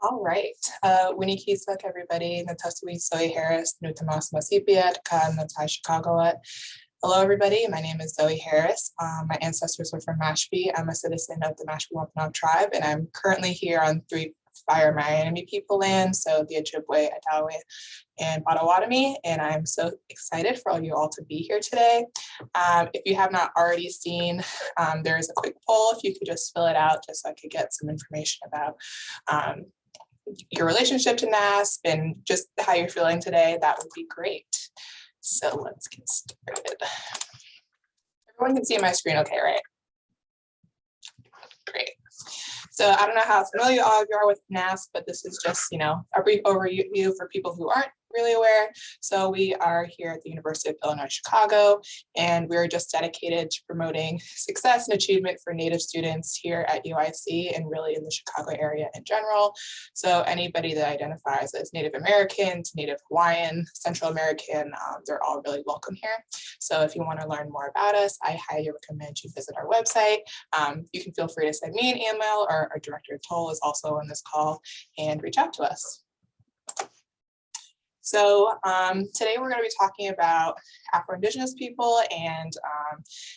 All right. Winnie Kisuk, everybody. Natasui Zoe Harris, Nutamas Masipiat, Ka Natai Chicago. Hello, everybody. My name is Zoe Harris. My ancestors were from Mashpee. I'm a citizen of the Mashpee Wampanoag tribe, and I'm currently here on 3 Fire Miami people land, so the Ojibwe, Atawe, and Potawatomi, and I'm so excited for you all to be here today. If you have not already seen, there is a quick poll. If you could just fill it out, just so I could get some information about your relationship to NASP and just how you're feeling today, that would be great. So let's get started. Everyone can see my screen okay, right? Great. So I don't know how familiar all of you are with NASP, but this is just, a brief overview for people who aren't really aware. So we are here at the University of Illinois, Chicago, and we're just dedicated to promoting success and achievement for Native students here at UIC and really in the Chicago area in general. So anybody that identifies as Native Americans, Native Hawaiian, Central American, they're all really welcome here. So if you want to learn more about us, I highly recommend you visit our website. You can feel free to send me an email, or our director Toll is also on this call, and reach out to us. So today we're going to be talking about Afro-Indigenous people and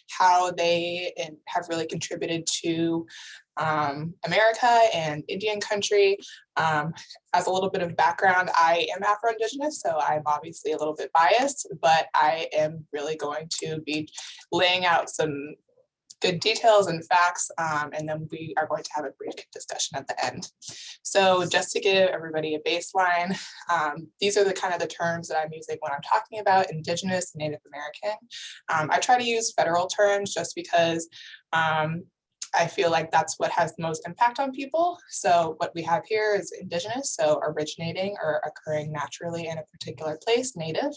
how they have really contributed to America and Indian country. As a little bit of background, I am Afro-Indigenous, so I'm obviously a little bit biased, but I am really going to be laying out some good details and facts, and then we are going to have a brief discussion at the end. So just to give everybody a baseline, these are the kind of the terms that I'm using when I'm talking about Indigenous and Native American. I try to use federal terms just because I feel like that's what has the most impact on people. So what we have here is Indigenous, so originating or occurring naturally in a particular place, Native,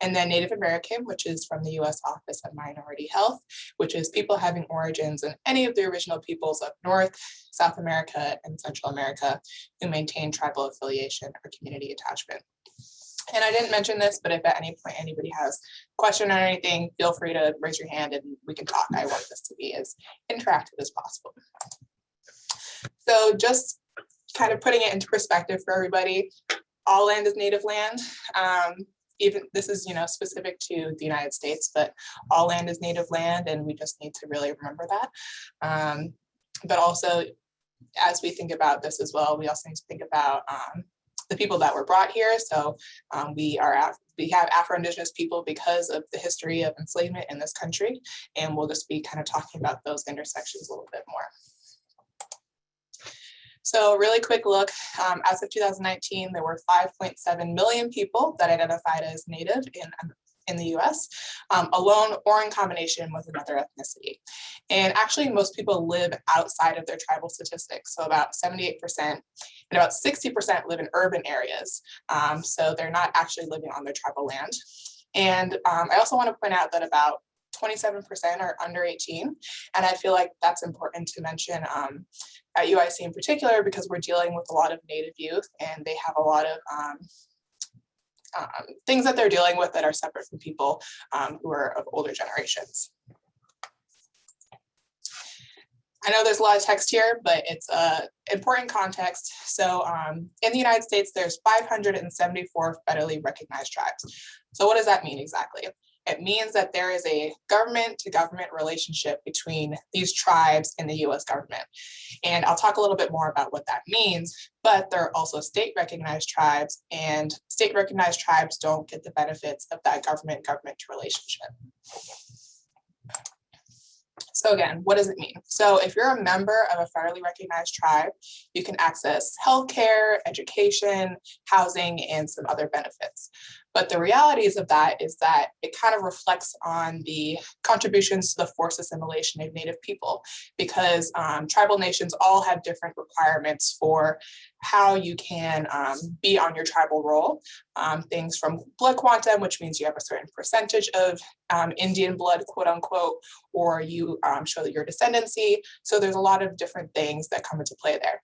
and then Native American, which is from the U.S. Office of Minority Health, which is people having origins in any of the original peoples of North, South America, and Central America who maintain tribal affiliation or community attachment. And I didn't mention this, but if at any point anybody has a question or anything, feel free to raise your hand and we can talk. I want this to be as interactive as possible. So just kind of putting it into perspective for everybody, all land is native land. Even this is, specific to the United States, but all land is native land, and we just need to really remember that. But also, as we think about this as well, we also need to think about the people that were brought here. So we have Afro-Indigenous people because of the history of enslavement in this country, and we'll just be kind of talking about those intersections a little bit more. So really quick look, as of 2019, there were 5.7 million people that identified as Native in the US, alone or in combination with another ethnicity. And actually most people live outside of their tribal statistics. So about 78% and about 60% live in urban areas. So they're not actually living on their tribal land. And I also want to point out that about 27% are under 18. And I feel like that's important to mention at UIC in particular, because we're dealing with a lot of Native youth and they have a lot of things that they're dealing with that are separate from people who are of older generations. I know there's a lot of text here, but it's important context. So in the United States, there's 574 federally recognized tribes. So what does that mean exactly? It means that there is a government to government relationship between these tribes and the US government. And I'll talk a little bit more about what that means, but there are also state recognized tribes, and state recognized tribes don't get the benefits of that government-government relationship. So again, what does it mean? So if you're a member of a federally recognized tribe, you can access healthcare, education, housing, and some other benefits. But the realities of that is that it kind of reflects on the contributions to the forced assimilation of Native people, because tribal nations all have different requirements for how you can be on your tribal roll. Things from blood quantum, which means you have a certain percentage of Indian blood, quote unquote, or you show that your descendancy. So there's a lot of different things that come into play there.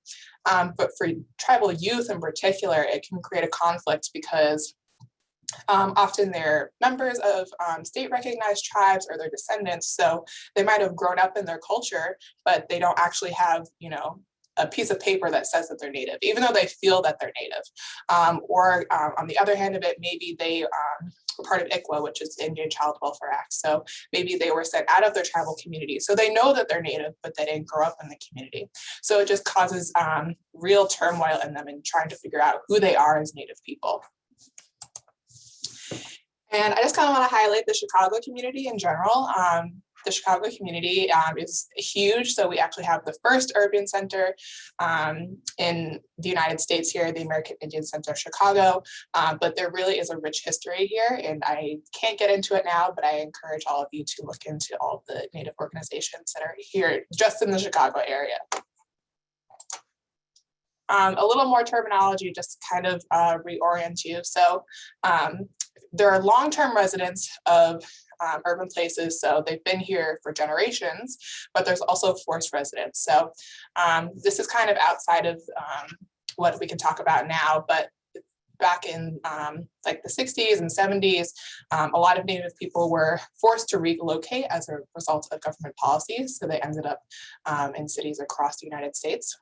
But for tribal youth in particular, it can create a conflict because often they're members of state recognized tribes or their descendants. So they might have grown up in their culture, but they don't actually have, a piece of paper that says that they're Native, even though they feel that they're Native. Or on the other hand of it, maybe they were part of ICWA, which is the Indian Child Welfare Act. So maybe they were sent out of their tribal community. So they know that they're Native, but they didn't grow up in the community. So it just causes real turmoil in them and trying to figure out who they are as Native people. And I just kind of want to highlight the Chicago community in general. The Chicago community is huge. So we actually have the first urban center in the United States here, the American Indian Center of Chicago. But there really is a rich history here, and I can't get into it now, but I encourage all of you to look into all the Native organizations that are here just in the Chicago area. A little more terminology just to kind of reorient you. So there are long-term residents of urban places, so they've been here for generations, but there's also forced residents. So this is kind of outside of what we can talk about now, but back in like the 60s and 70s, a lot of Native people were forced to relocate as a result of government policies. So they ended up in cities across the United States.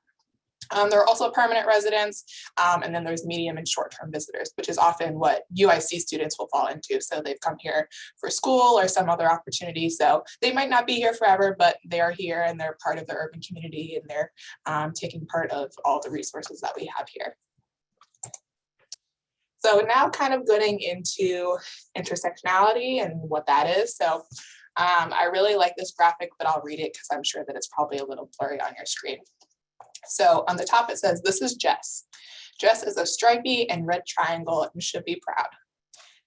There are also permanent residents, and then there's medium and short-term visitors, which is often what UIC students will fall into. So they've come here for school or some other opportunity. So they might not be here forever, but they are here and they're part of the urban community, and they're taking part of all the resources that we have here. So now kind of getting into intersectionality and what that is. So I really like this graphic, but I'll read it because I'm sure that it's probably a little blurry on your screen. So on the top, it says, "This is Jess. Jess is a stripy and red triangle and should be proud.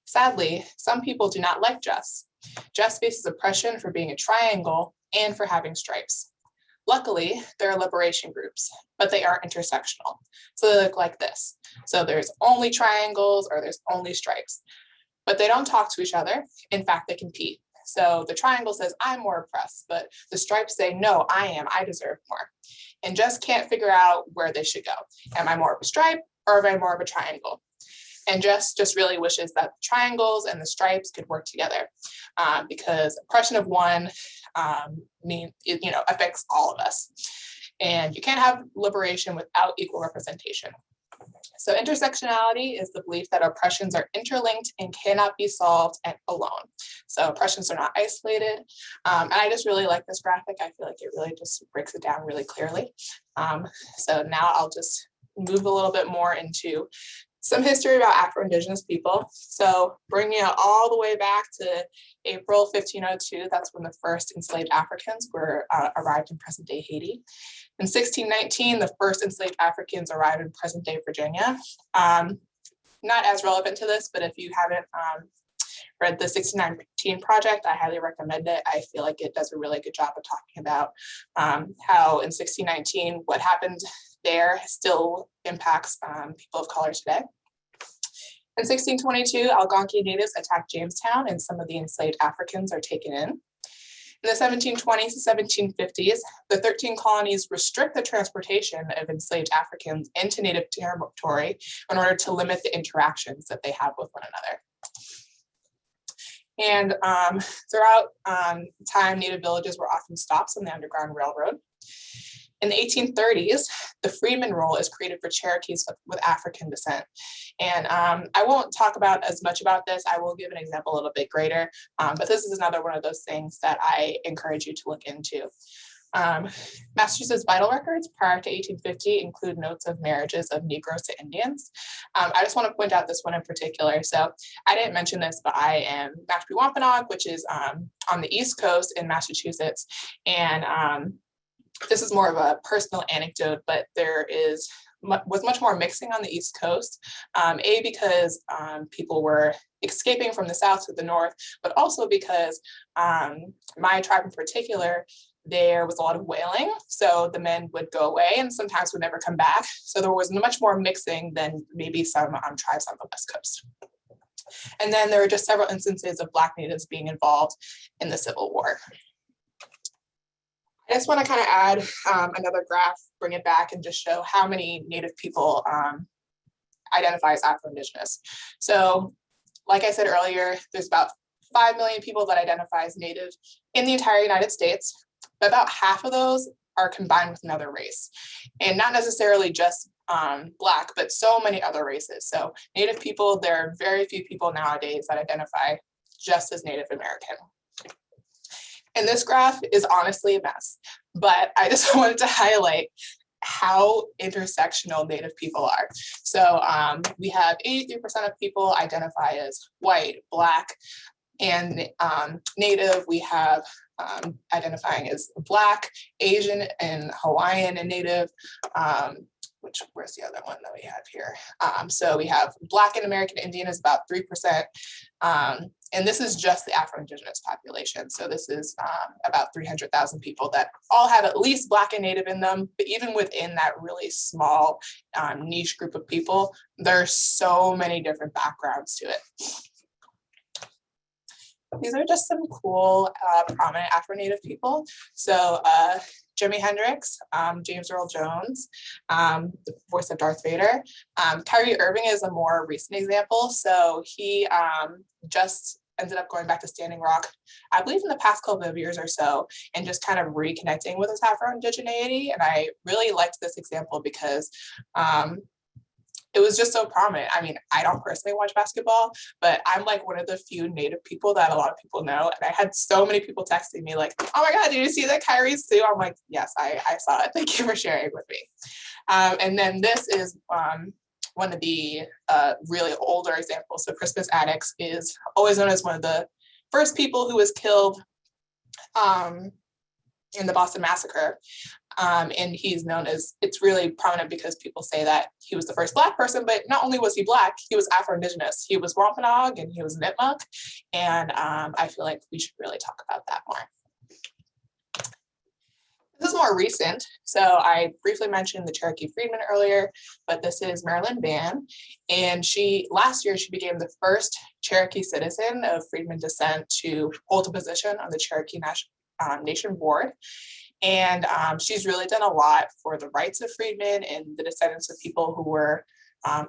Sadly, some people do not like Jess. Jess faces oppression for being a triangle and for having stripes. Luckily, there are liberation groups, but they are intersectional. So they look like this. So there's only triangles or there's only stripes, but they don't talk to each other. In fact, they compete. So the triangle says, I'm more oppressed, but the stripes say, no, I deserve more. And Jess can't figure out where they should go. Am I more of a stripe or am I more of a triangle? And Jess just really wishes that the triangles and the stripes could work together because oppression of one affects all of us. And you can't have liberation without equal representation. So intersectionality is the belief that oppressions are interlinked and cannot be solved alone. So oppressions are not isolated. And I just really like this graphic. I feel like it really just breaks it down really clearly. So now I'll just move a little bit more into some history about Afro-Indigenous people. So bringing it all the way back to April 1502, that's when the first enslaved Africans arrived in present-day Haiti. In 1619, the first enslaved Africans arrived in present-day Virginia. Not as relevant to this, but if you haven't read the 1619 Project, I highly recommend it. I feel like it does a really good job of talking about how in 1619, what happened there still impacts people of color today. In 1622, Algonquin natives attacked Jamestown and some of the enslaved Africans are taken in. In the 1720s to 1750s, the 13 colonies restrict the transportation of enslaved Africans into native territory in order to limit the interactions that they have with one another. And throughout time, native villages were often stops on the Underground Railroad. In the 1830s, the freedman role is created for Cherokees with African descent. And I won't talk about as much about this. I will give an example a little bit greater, but this is another one of those things that I encourage you to look into. Massachusetts vital records prior to 1850 include notes of marriages of Negroes to Indians. I just want to point out this one in particular. So I didn't mention this, but I am Mashpee Wampanoag, which is on the East Coast in Massachusetts. And this is more of a personal anecdote, but there was much more mixing on the East Coast, because people were escaping from the South to the North, but also because my tribe in particular, there was a lot of whaling. So the men would go away and sometimes would never come back. So there was much more mixing than maybe some tribes on the West Coast. And then there were just several instances of Black natives being involved in the Civil War. I just want to kind of add another graph, bring it back and just show how many Native people identify as Afro-Indigenous. So like I said earlier, there's about 5 million people that identify as Native in the entire United States. But about half of those are combined with another race, and not necessarily just Black, but so many other races. So Native people, there are very few people nowadays that identify just as Native American. And this graph is honestly a mess, but I just wanted to highlight how intersectional Native people are. So we have 83% of people identify as white, Black, and Native. We have identifying as Black, Asian, and Hawaiian and Native. Where's the other one that we have here? So we have Black and American Indian is about 3%. And this is just the Afro-Indigenous population. So this is about 300,000 people that all have at least Black and Native in them. But even within that really small niche group of people, there's so many different backgrounds to it. These are just some cool, prominent Afro-Native people. So Jimi Hendrix, James Earl Jones, the voice of Darth Vader. Kyrie Irving is a more recent example. So he just ended up going back to Standing Rock, I believe in the past couple of years or so, and just kind of reconnecting with his Afro-Indigeneity. And I really liked this example because it was just so prominent. I mean, I don't personally watch basketball, but I'm like one of the few Native people that a lot of people know. And I had so many people texting me like, oh my God, did you see that Kyrie's suit? I'm like, yes, I saw it. Thank you for sharing with me. And then this is one of the really older examples. So Crispus Attucks is always known as one of the first people who was killed in the Boston Massacre. And he's known as, it's really prominent because people say that he was the first Black person, but not only was he Black, he was Afro-Indigenous. He was Wampanoag and he was Nipmuc. And I feel like we should really talk about that more. This is more recent. So I briefly mentioned the Cherokee Freedmen earlier, but this is Marilyn Vann. And last year, she became the first Cherokee citizen of Freedmen descent to hold a position on the Cherokee Nation Board. And she's really done a lot for the rights of freedmen and the descendants of people who were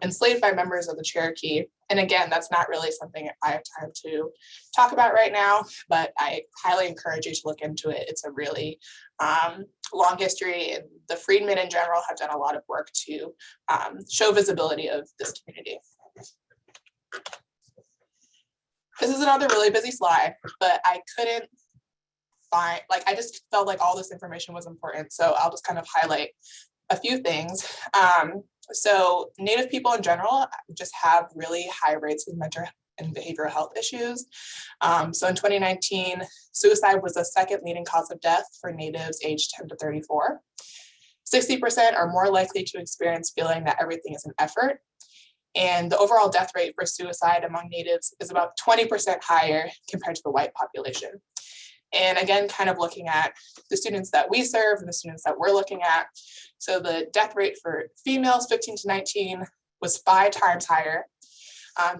enslaved by members of the Cherokee. And again, that's not really something I have time to talk about right now, but I highly encourage you to look into it. It's a really long history, and the freedmen in general have done a lot of work to show visibility of this community. This is another really busy slide, but I couldn't find, I just felt like all this information was important. So I'll just kind of highlight a few things. So Native people in general just have really high rates of mental and behavioral health issues. So in 2019, suicide was the second leading cause of death for Natives aged 10 to 34. 60% are more likely to experience feeling that everything is an effort. And the overall death rate for suicide among Natives is about 20% higher compared to the white population. And again, kind of looking at the students that we serve and the students that we're looking at. So the death rate for females 15 to 19 was 5 times higher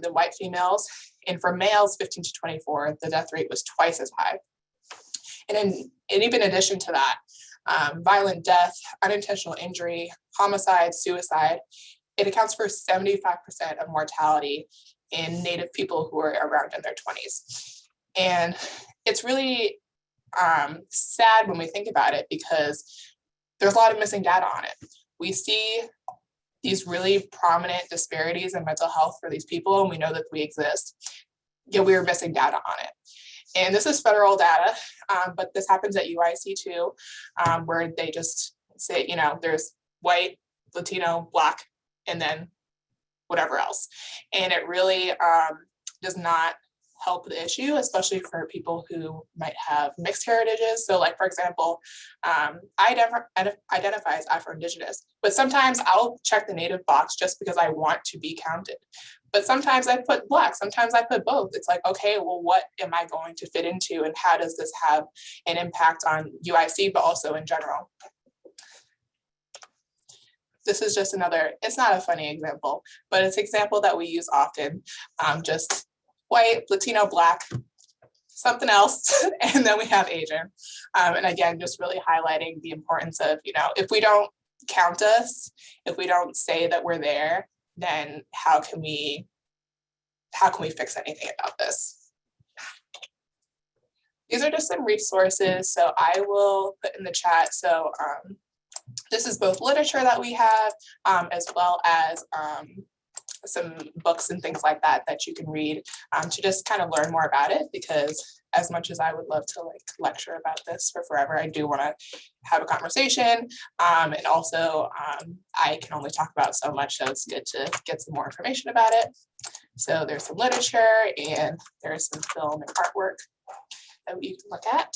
than white females. And for males 15 to 24, the death rate was twice as high. And even in addition to that, violent death, unintentional injury, homicide, suicide, it accounts for 75% of mortality in Native people who are around in their 20s. And it's really sad when we think about it because there's a lot of missing data on it. We see these really prominent disparities in mental health for these people, and we know that we exist, yet we're missing data on it. And this is federal data, but this happens at UIC too, where they just say, there's white, Latino, Black, and then whatever else. And it really does not help the issue, especially for people who might have mixed heritages. So for example, I identify as Afro-Indigenous, but sometimes I'll check the Native box just because I want to be counted. But sometimes I put Black, sometimes I put both. It's like, okay, well, what am I going to fit into, and how does this have an impact on UIC, but also in general? This is just another, it's not a funny example, but it's an example that we use often, just white, Latino, Black, something else, and then we have Asian. And again, just really highlighting the importance of, if we don't count us, if we don't say that we're there, then how can we fix anything about this? these are just some resources, so I will put in the chat. So this is both literature that we have, as well as some books and things like that that you can read to just kind of learn more about it, because as much as I would love to like lecture about this for forever, I do want to have a conversation, and also I can only talk about so much, so it's good to get some more information about it. So there's some literature and there's some film and artwork that you can look at.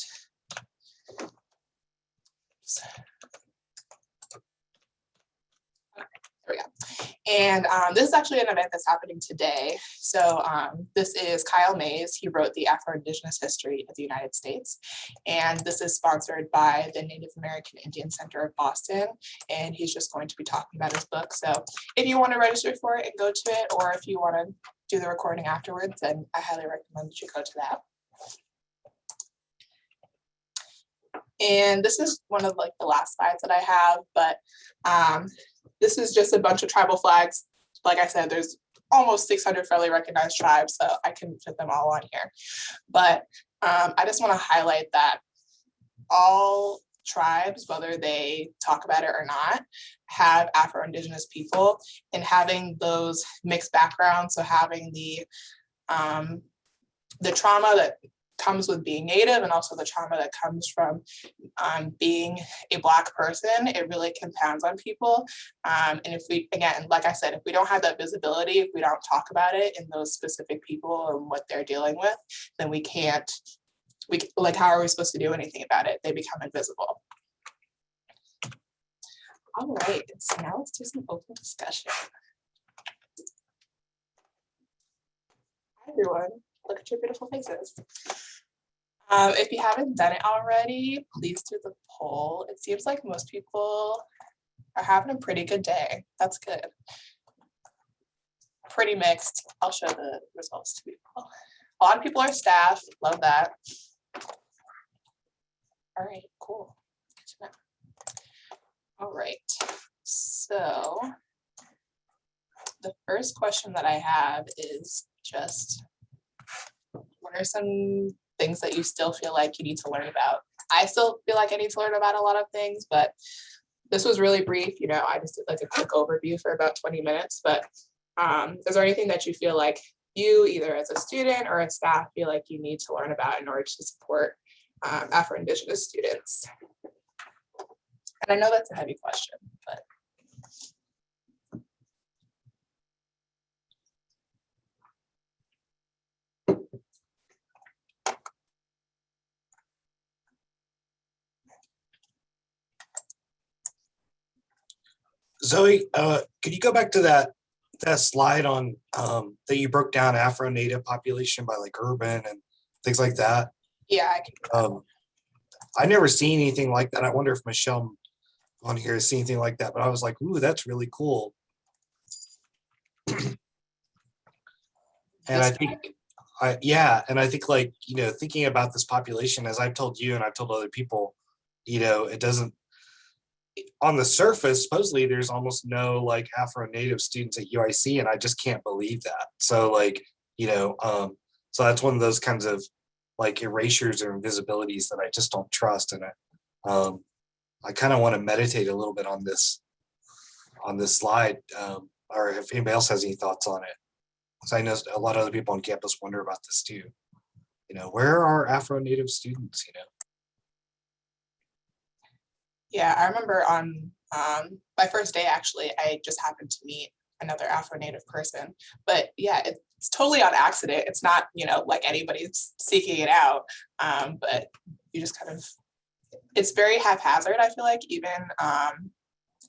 So, there we go. And this is actually an event that's happening today. So this is Kyle Mays. He wrote the Afro-Indigenous History of the United States. And this is sponsored by the Native American Indian Center of Boston. And he's just going to be talking about his book. So if you want to register for it and go to it, or if you want to do the recording afterwards, then I highly recommend that you go to that. And this is one of like the last slides that I have, but this is just a bunch of tribal flags. Like I said, there's almost 600 federally recognized tribes, so I couldn't fit them all on here. But I just want to highlight that all tribes, whether they talk about it or not, have Afro-Indigenous people, and having those mixed backgrounds, so having the trauma that comes with being Native and also the trauma that comes from being a Black person, it really compounds on people. And if we, again, like I said, if we don't have that visibility, if we don't talk about it in those specific people and what they're dealing with, then we can't, like, how are we supposed to do anything about it? They become invisible. All right, so now let's do some open discussion. Hi everyone, look at your beautiful faces. If you haven't done it already, please do the poll. It seems like most people are having a pretty good day. That's good. Pretty mixed. I'll show the results to people. A lot of people are staff. Love that. All right, cool. Good to know. All right. So the first question that I have is just, what are some things that you still feel like you need to learn about? I still feel like I need to learn about a lot of things, but this was really brief. You know, I just did like a quick overview for about 20 minutes, but is there anything that you feel like you, either as a student or a staff, feel like you need to learn about in order to support Afro-Indigenous students? And I know that's a heavy question, but. Zoe, could you go back to that slide on that you broke down Afro-Native population by like urban and things like that? Yeah, I can. I never seen anything like that. I wonder if Michelle on here has seen anything like that, but I was like, ooh, that's really cool. And I think, and I think, like, you know, thinking about this population, as I've told you and I've told other people, you know, it doesn't, on the surface, supposedly there's almost no like Afro-Native students at UIC, and I just can't believe that. So like, you know, so that's one of those kinds of like erasures or invisibilities that I just don't trust. And I kind of want to meditate a little bit on this slide, or if anybody else has any thoughts on it. Because I know a lot of other people on campus wonder about this too. You know, where are Afro-Native students, you know? Yeah, I remember on my first day, actually, I just happened to meet another Afro-Native person. But yeah, it's totally on accident. It's not, you know, like anybody's seeking it out, but you just kind of, it's very haphazard, I feel like, even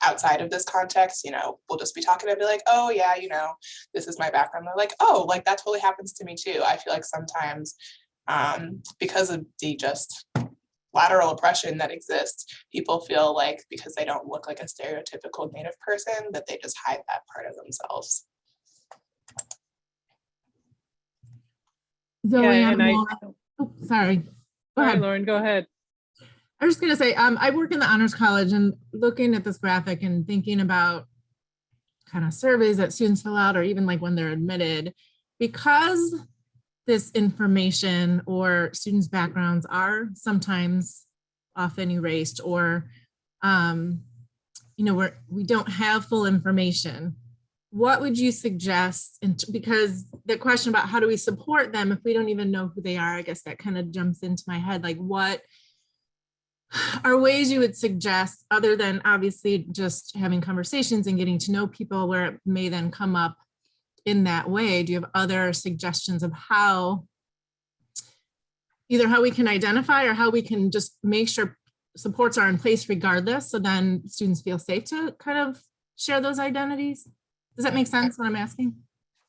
outside of this context. You know, we'll just be talking and be like, oh yeah, you know, this is my background. They're like, oh, like that totally happens to me too. I feel like sometimes because of the just lateral oppression that exists, people feel like because they don't look like a stereotypical Native person that they just hide that part of themselves. Zoe, sorry. Go ahead, Lauren, go ahead. I was just gonna say, I work in the Honors College, and looking at this graphic and thinking about kind of surveys that students fill out, or even like when they're admitted, because this information or students' backgrounds are sometimes often erased, or we don't have full information. What would you suggest? Because the question about how do we support them if we don't even know who they are, I guess that kind of jumps into my head. Like, what are ways you would suggest, other than obviously just having conversations and getting to know people, where it may then come up in that way? Do you have other suggestions of how, either how we can identify or how we can just make sure supports are in place regardless, so then students feel safe to kind of share those identities? Does that make sense what I'm asking?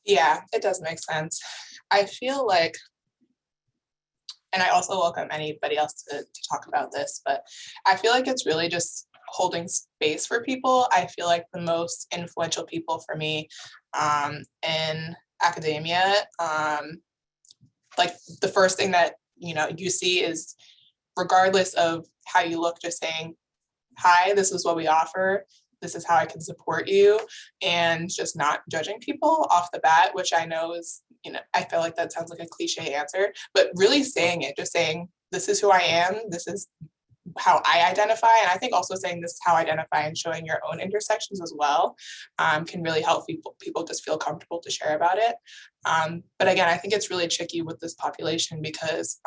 Yeah, it does make sense. I feel like, and I also welcome anybody else to talk about this, but I feel like it's really just holding space for people. I feel like the most influential people for me in academia, like the first thing that you see is, regardless of how you look, just saying, hi, this is what we offer, this is how I can support you, and just not judging people off the bat, which I know is, I feel like that sounds like a cliche answer, but really saying it, just saying, this is who I am, this is how I identify. And I think also saying this is how I identify and showing your own intersections as well can really help people just feel comfortable to share about it. But again, I think it's really tricky with this population because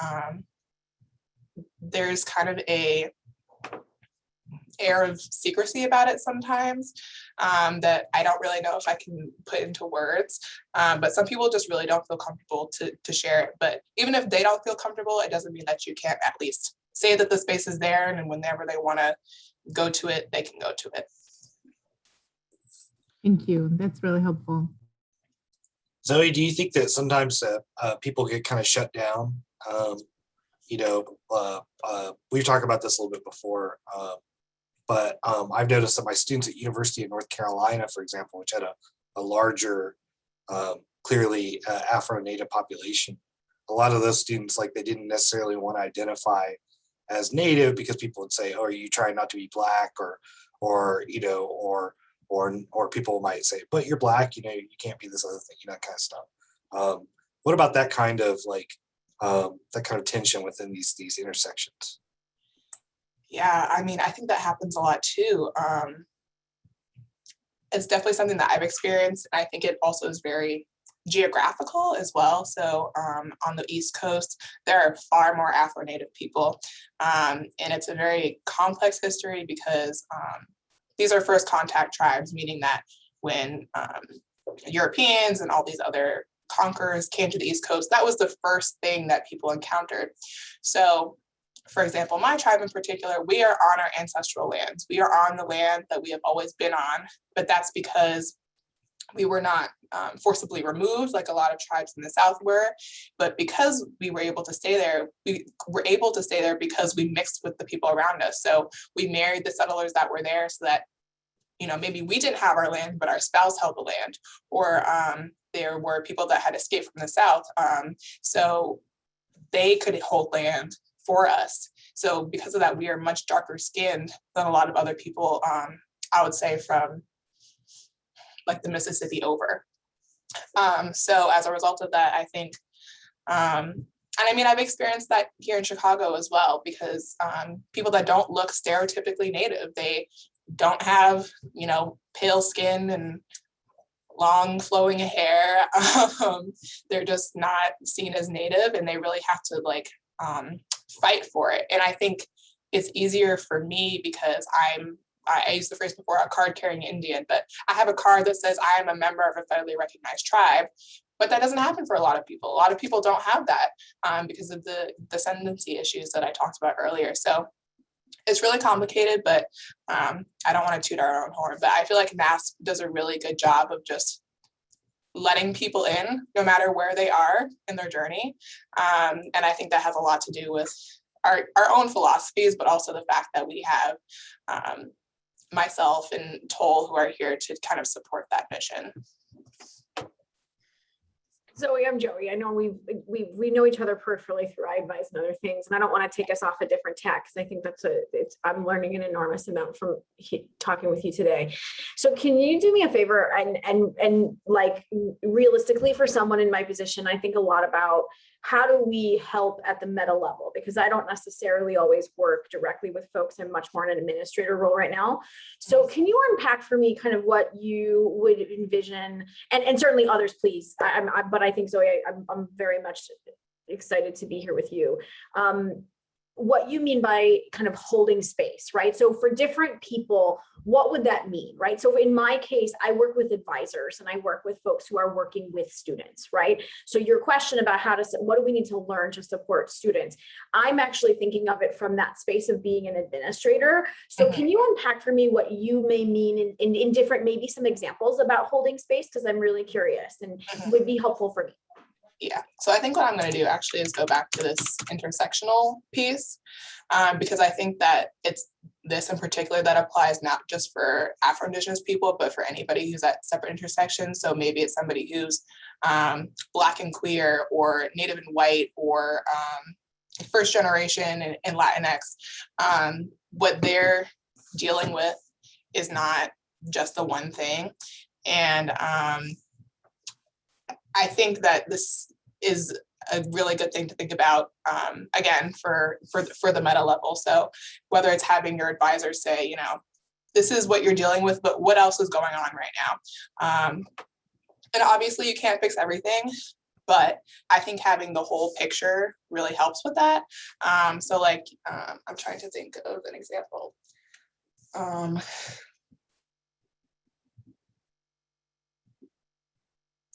there's kind of a air of secrecy about it sometimes that I don't really know if I can put into words, but some people just really don't feel comfortable to share it. But even if they don't feel comfortable, it doesn't mean that you can't at least say that the space is there, and whenever they want to go to it, they can go to it. Thank you. That's really helpful. Zoe, do you think that sometimes people get kind of shut down? We've talked about this a little bit before, but I've noticed that my students at University of North Carolina, for example, which had a larger, clearly Afro-Native population, a lot of those students, like, they didn't necessarily want to identify as Native because people would say, "Oh, are you trying not to be Black?" or people might say, "But you're Black, you can't be this other thing," that kind of stuff. What about that kind of that kind of tension within these intersections? Yeah, I mean, I think that happens a lot too. It's definitely something that I've experienced. And I think it also is very geographical as well. So on the East Coast, there are far more Afro-Native people. And it's a very complex history because these are first contact tribes, meaning that when Europeans and all these other conquerors came to the East Coast, that was the first thing that people encountered. So, for example, my tribe in particular, we are on our ancestral lands. We are on the land that we have always been on, but that's because we were not forcibly removed like a lot of tribes in the South were. But because we were able to stay there, we were able to stay there because we mixed with the people around us. So we married the settlers that were there so that, maybe we didn't have our land, but our spouse held the land. Or there were people that had escaped from the South. So they could hold land for us. So because of that, we are much darker skinned than a lot of other people, I would say, from like the Mississippi over. So as a result of that, I think, and I mean, I've experienced that here in Chicago as well, because people that don't look stereotypically Native, they don't have, pale skin and long flowing hair. They're just not seen as Native, and they really have to fight for it. And I think it's easier for me because I used the phrase before, a card carrying Indian, but I have a card that says I am a member of a federally recognized tribe, but that doesn't happen for a lot of people. A lot of people don't have that because of the descendancy issues that I talked about earlier. So it's really complicated, but I don't want to toot our own horn, but I feel like NASP does a really good job of just letting people in no matter where they are in their journey. And I think that has a lot to do with our own philosophies, but also the fact that we have myself and Toll who are here to kind of support that mission. Zoe, I'm Joey. I know we know each other peripherally through iAdvise and other things, and I don't want to take us off a different tack because I think I'm learning an enormous amount from talking with you today. So can you do me a favor and like realistically for someone in my position, I think a lot about how do we help at the meta level, because I don't necessarily always work directly with folks. I'm much more in an administrator role right now. So can you unpack for me kind of what you would envision, and certainly others, please. But I think Zoe, I'm very much excited to be here with you. What you mean by kind of holding space, right? So for different people, what would that mean, right? So in my case, I work with advisors and I work with folks who are working with students, right? So your question about what do we need to learn to support students? I'm actually thinking of it from that space of being an administrator. So can you unpack for me what you may mean in different, maybe some examples about holding space? Because I'm really curious and would be helpful for me. Yeah, so I think what I'm going to do actually is go back to this intersectional piece, because I think that it's this in particular that applies not just for Afro-Indigenous people, but for anybody who's at separate intersections. So maybe it's somebody who's Black and queer, or Native and white, or first generation and Latinx. What they're dealing with is not just the one thing. And I think that this is a really good thing to think about, again, for the meta level. So whether it's having your advisor say, you know, this is what you're dealing with, but what else is going on right now? And obviously you can't fix everything, but I think having the whole picture really helps with that. So like, I'm trying to think of an example.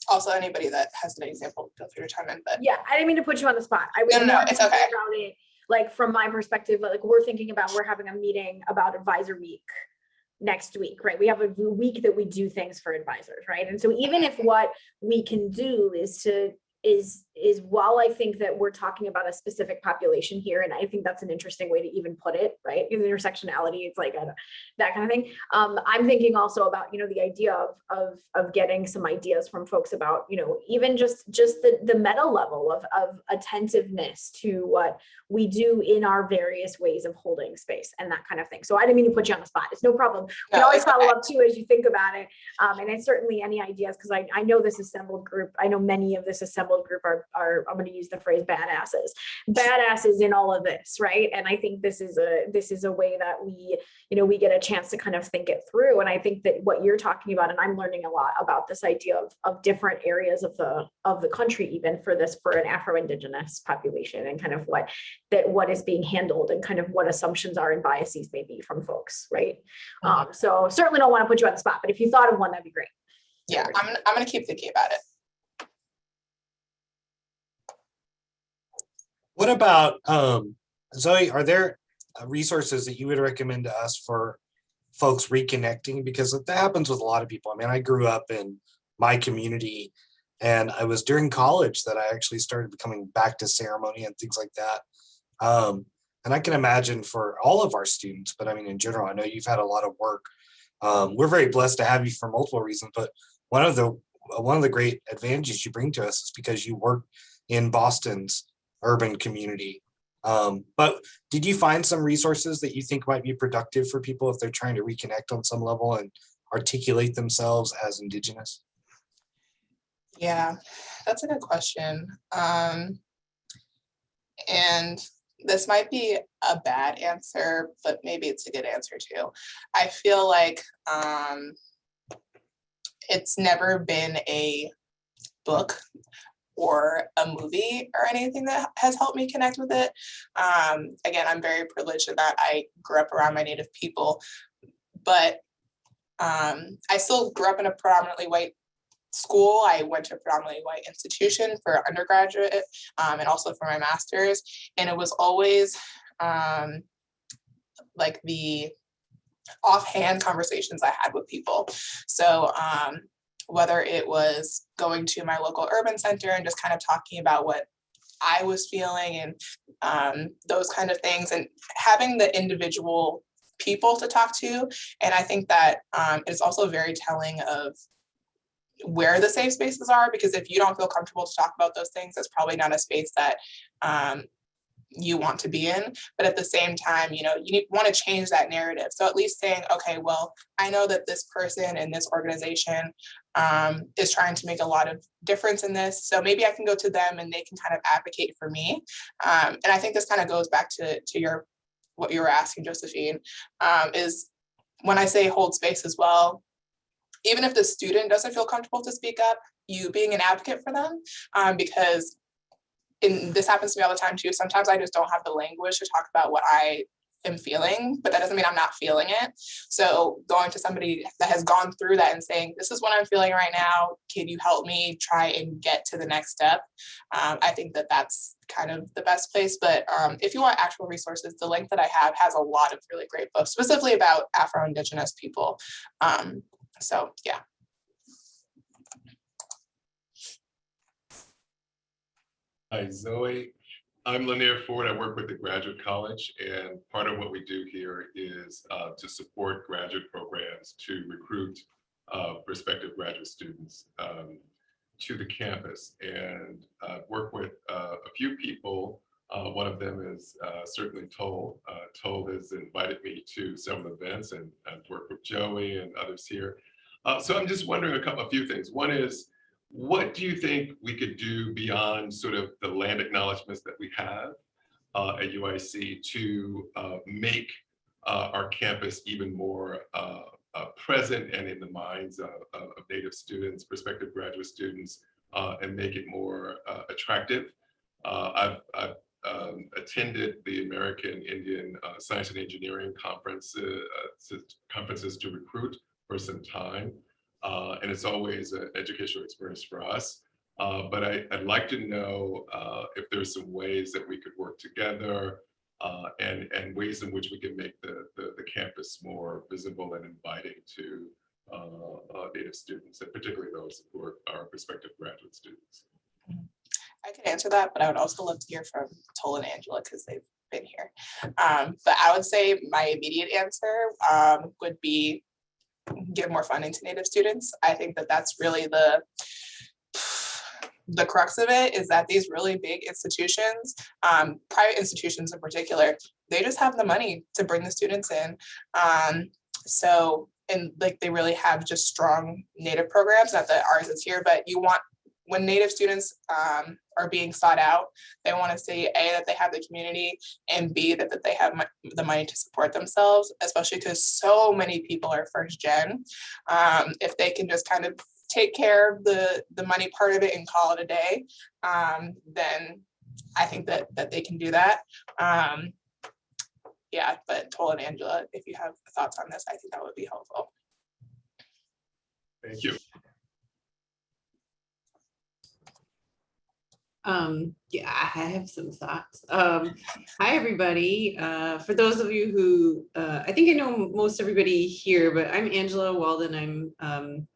Also, anybody that has an example, feel free to chime in. But yeah, I didn't mean to put you on the spot. I was no, it's okay. Around it, like from my perspective, like we're having a meeting about advisor week next week, right? We have a week that we do things for advisors, right? And so even if what we can do is while I think that we're talking about a specific population here, and I think that's an interesting way to even put it, right? In intersectionality, it's like that kind of thing. I'm thinking also about, you know, the idea of getting some ideas from folks about, you know, even just the meta level of attentiveness to what we do in our various ways of holding space and that kind of thing. So I didn't mean to put you on the spot. It's no problem. We can always follow up too as you think about it. And it's certainly any ideas, because I know this assembled group, I know many of this assembled group are I'm going to use the phrase badasses in all of this, right? And I think this is a way that we, you know, we get a chance to kind of think it through. And I think that what you're talking about, and I'm learning a lot about this idea of different areas of the country, even for an Afro-Indigenous population, and kind of what is being handled and kind of what assumptions are and biases may be from folks, right? So certainly don't want to put you on the spot, but if you thought of one, that'd be great. Yeah, I'm gonna keep thinking about it. What about, Zoe, are there resources that you would recommend to us for folks reconnecting? Because that happens with a lot of people. I mean, I grew up in my community, and I was during college that I actually started coming back to ceremony and things like that. And I can imagine for all of our students, but I mean, in general, I know you've had a lot of work. We're very blessed to have you for multiple reasons, but one of the great advantages you bring to us is because you work in Boston's urban community. But did you find some resources that you think might be productive for people if they're trying to reconnect on some level and articulate themselves as Indigenous? Yeah, that's a good question. And this might be a bad answer, but maybe it's a good answer too. I feel like it's never been a book or a movie or anything that has helped me connect with it. Again, I'm very privileged in that I grew up around my Native people, but I still grew up in a predominantly white school. I went to a predominantly white institution for undergraduate and also for my master's. And it was always like the offhand conversations I had with people. So whether it was going to my local urban center and just kind of talking about what I was feeling and those kind of things, and having the individual people to talk to. And I think that it's also very telling of where the safe spaces are, because if you don't feel comfortable to talk about those things, that's probably not a space that you want to be in. But at the same time, you want to change that narrative. So at least saying, okay, well, I know that this person in this organization is trying to make a lot of difference in this. So maybe I can go to them and they can kind of advocate for me. And I think this kind of goes back to what you were asking, Josephine, is when I say hold space as well, even if the student doesn't feel comfortable to speak up, you being an advocate for them, because this happens to me all the time too. Sometimes I just don't have the language to talk about what I am feeling, but that doesn't mean I'm not feeling it. So going to somebody that has gone through that and saying, this is what I'm feeling right now, can you help me try and get to the next step? I think that that's kind of the best place. But if you want actual resources, the link that I have has a lot of really great books, specifically about Afro-Indigenous people. So yeah. Hi, Zoe. I'm Lanier Ford. I work with the Graduate College, and part of what we do here is to support graduate programs to recruit prospective graduate students to the campus, and work with a few people. One of them is certainly Toll. Toll has invited me to several events, and I've worked with Joey and others here. So I'm just wondering a few things. One is, what do you think we could do beyond sort of the land acknowledgements that we have at UIC to make our campus even more present and in the minds of Native students, prospective graduate students, and make it more attractive? I've attended the American Indian Science and Engineering conferences to recruit for some time. And it's always an educational experience for us. But I'd like to know if there's some ways that we could work together and ways in which we can make the campus more visible and inviting to Native students, and particularly those who are prospective graduate students. I could answer that, but I would also love to hear from Toll and Angela because they've been here. But I would say my immediate answer would be give more funding to Native students. I think that that's really the crux of it, is that these really big institutions, private institutions in particular, they just have the money to bring the students in. And like they really have just strong Native programs, not that ours is here, but when Native students are being sought out, they want to see A, that they have the community, and B, that they have the money to support themselves, especially because so many people are first gen. If they can just kind of take care of the money part of it and call it a day, then I think that they can do that. Yeah, but Toll and Angela, if you have thoughts on this, I think that would be helpful. Thank you. Yeah, I have some thoughts. Hi, everybody. For those of you who, I think I know most everybody here, but I'm Angela Walden. I'm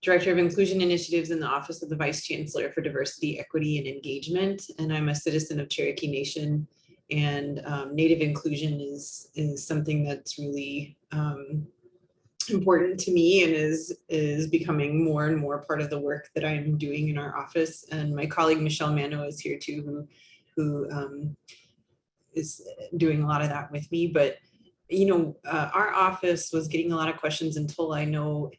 Director of Inclusion Initiatives in the Office of the Vice Chancellor for Diversity, Equity, and Engagement. And I'm a citizen of Cherokee Nation. And Native inclusion is something that's really important to me and is becoming more and more part of the work that I'm doing in our office. And my colleague Michelle Mano is here too, who is doing a lot of that with me. But our office was getting a lot of questions until I know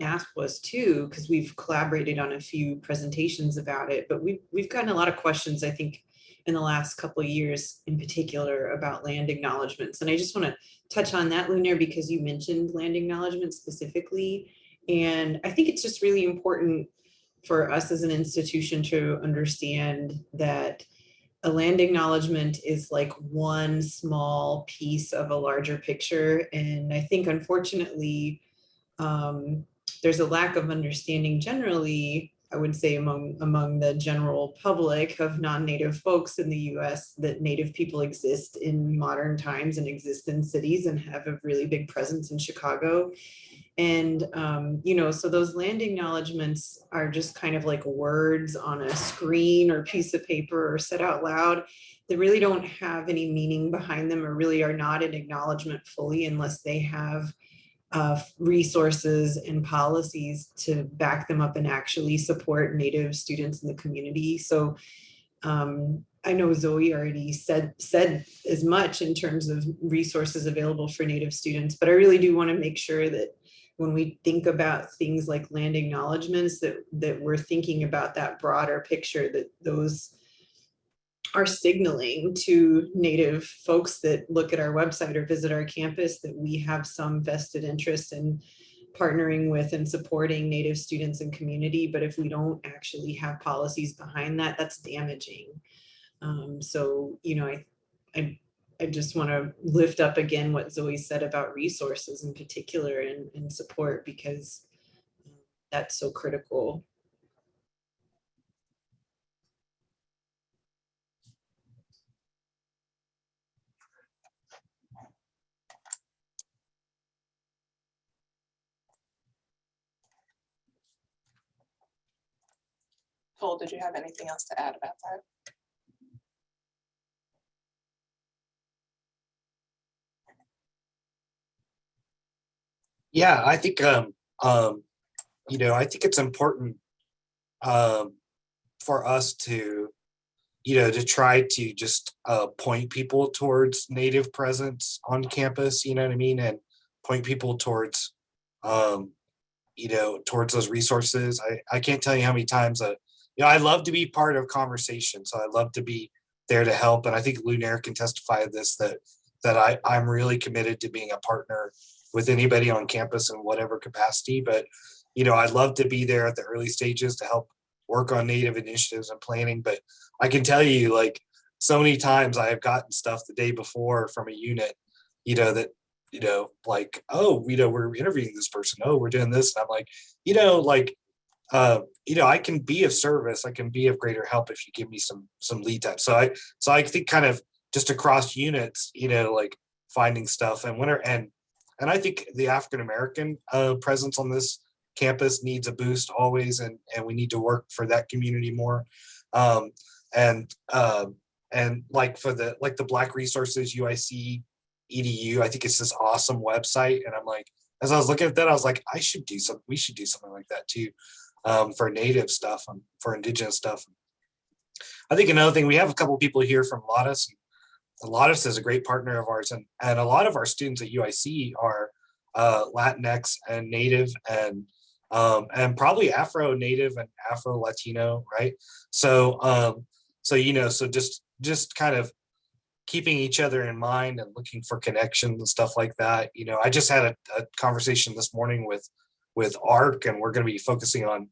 NASP was too, because we've collaborated on a few presentations about it. But we've gotten a lot of questions, I think, in the last couple of years in particular about land acknowledgements. And I just want to touch on that, Lunar, because you mentioned land acknowledgements specifically. And I think it's just really important for us as an institution to understand that a land acknowledgement is like one small piece of a larger picture. And I think, unfortunately, there's a lack of understanding generally, I would say among the general public of non-Native folks in the US, that Native people exist in modern times and exist in cities and have a really big presence in Chicago. And, so those land acknowledgements are just kind of like words on a screen or piece of paper or said out loud that really don't have any meaning behind them, or really are not an acknowledgement fully unless they have resources and policies to back them up and actually support Native students in the community. So I know Zoe already said as much in terms of resources available for Native students, but I really do want to make sure that when we think about things like land acknowledgements, that we're thinking about that broader picture, that those are signaling to Native folks that look at our website or visit our campus that we have some vested interest in partnering with and supporting Native students and community. But if we don't actually have policies behind that, that's damaging. So, you know, I just want to lift up again what Zoe said about resources in particular and support, because that's so critical. Cole, did you have anything else to add about that? Yeah, I think you know, I think it's important for us to, you know, to try to just point people towards Native presence on campus, you know what I mean, and point people towards you know, towards those resources. I can't tell you how many times you know, I love to be part of conversation, so I love to be there to help. And I think Lunaire can testify to this, that I'm really committed to being a partner with anybody on campus in whatever capacity. But, you know, I'd love to be there at the early stages to help work on Native initiatives and planning. But I can tell you, like, so many times I have gotten stuff the day before from a unit, you know, that, you know, like, oh, you know, we're interviewing this person. Oh, we're doing this. And I'm like, you know, like, you know, I can be of service. I can be of greater help if you give me some lead time. So I think kind of just across units, you know, like finding stuff and and I think the African American presence on this campus needs a boost always, and we need to work for that community more. Um, and like for the Black Resources UIC EDU, I think it's this awesome website. And I'm like, as I was looking at that, I was like, we should do something like that too, for Native stuff and for Indigenous stuff. I think another thing, we have a couple of people here from Lattes. Lattes is a great partner of ours, and a lot of our students at UIC are Latinx and Native and probably Afro-Native and Afro-Latino, right? So so you know, so just kind of keeping each other in mind and looking for connections and stuff like that. You know, I just had a conversation this morning with ARC, and we're going to be focusing on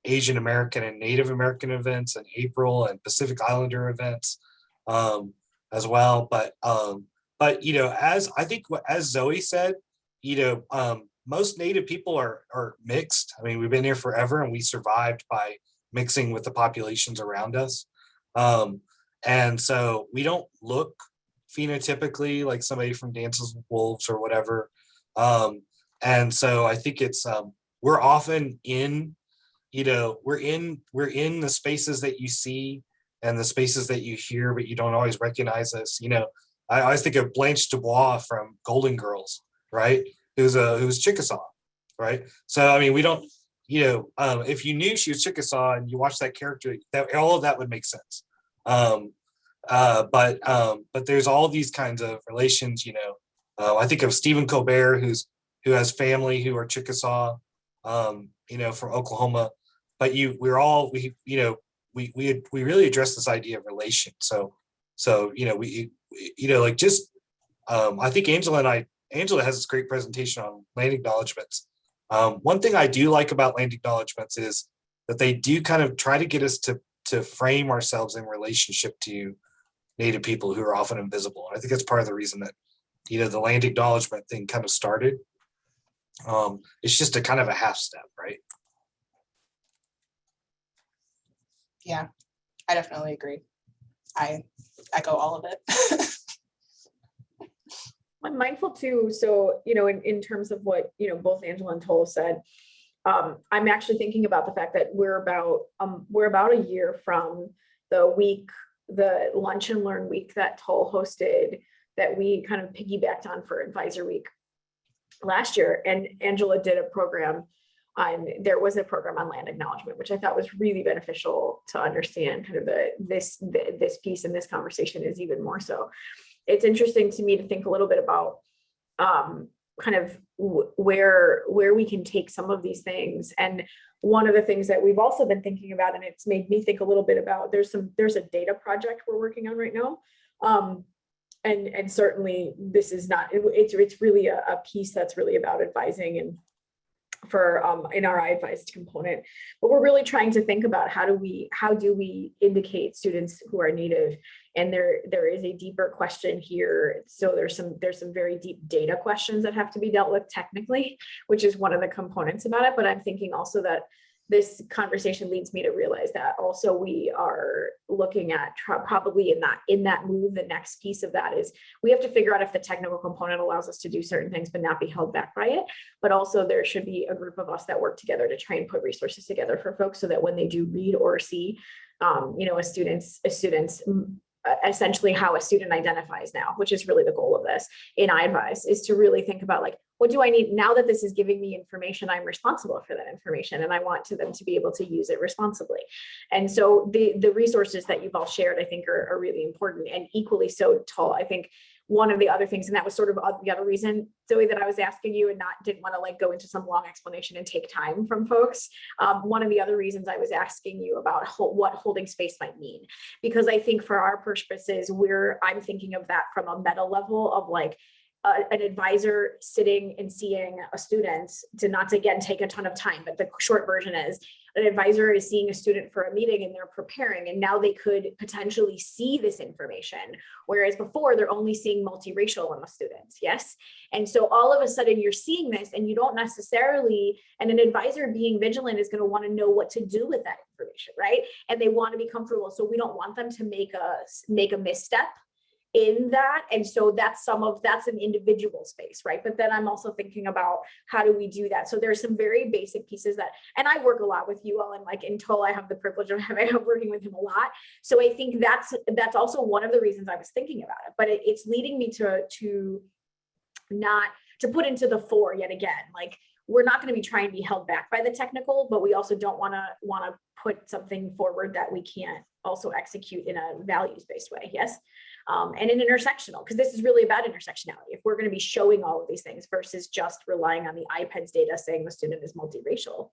Asian American and Native American events in April, and Pacific Islander events as well. But you know, as I think as Zoe said, you know, most Native people are mixed. I mean, we've been here forever, and we survived by mixing with the populations around us. And so we don't look phenotypically like somebody from Dances with Wolves or whatever. And so I think it's we're often in, you know, we're in the spaces that you see and the spaces that you hear, but you don't always recognize us. You know, I always think of Blanche Dubois from Golden Girls, right? Who's Chickasaw, right? So I mean, we don't, you know, if you knew she was Chickasaw and you watch that character, that all of that would make sense. But there's all these kinds of relations, you know. I think of Stephen Colbert, who has family who are Chickasaw, you know, from Oklahoma. But we really address this idea of relation. So you know, you know, like just I think Angela has this great presentation on land acknowledgements. One thing I do like about land acknowledgements is that they do kind of try to get us to frame ourselves in relationship to Native people who are often invisible. And I think that's part of the reason that, you know, the land acknowledgement thing kind of started. It's just a kind of a half step, right? Yeah, I definitely agree. I echo all of it. I'm mindful too. So, you know, in terms of what, you know, both Angela and Toll said, I'm actually thinking about the fact that we're about a year from the Lunch and Learn week that Toll hosted, that we kind of piggybacked on for Advisor Week. last year, and Angela did a program on, there was a program on land acknowledgement, which I thought was really beneficial to understand kind of this piece, and this conversation is even more so. It's interesting to me to think a little bit about kind of where we can take some of these things. And one of the things that we've also been thinking about, and it's made me think a little bit about, there's a data project we're working on right now. And certainly this is not, it's really a piece that's really about advising and for in our iAdvised component, but we're really trying to think about how do we indicate students who are Native, and there is a deeper question here. So there's some very deep data questions that have to be dealt with technically, which is one of the components about it. But I'm thinking also that this conversation leads me to realize that also we are looking at probably in that move, the next piece of that is we have to figure out if the technical component allows us to do certain things but not be held back by it. But also there should be a group of us that work together to try and put resources together for folks so that when they do read or see, a student's essentially how a student identifies now, which is really the goal of this in iAdvise, is to really think about like, what do I need now that this is giving me information? I'm responsible for that information, and I want them to be able to use it responsibly. And so the resources that you've all shared, I think, are really important, and equally so tall. I think one of the other things, and that was sort of the other dreason, Zoe, that I was asking you and didn't want to like go into some long explanation and take time from folks. One of the other reasons I was asking you about what holding space might mean, because I think for our purposes, I'm thinking of that from a meta level of like, an advisor sitting and seeing a student, to again take a ton of time, but the short version is an advisor is seeing a student for a meeting and they're preparing, and now they could potentially see this information, whereas before they're only seeing multiracial in the students. Yes. And so all of a sudden you're seeing this, and you don't necessarily, and an advisor being vigilant is going to want to know what to do with that information, right? And they want to be comfortable. So we don't want them to make a misstep in that. And so that's an individual space, right? But then I'm also thinking about how do we do that? So there's some very basic pieces and I work a lot with you all, and like in Toll, I have the privilege of working with him a lot. So I think that's also one of the reasons I was thinking about it, but it's leading me to not to put into the fore yet again, like we're not going to be trying to be held back by the technical, but we also don't want to put something forward that we can't also execute in a values-based way. Yes. And an intersectional, because this is really about intersectionality. If we're going to be showing all of these things versus just relying on the iPad's data saying the student is multiracial,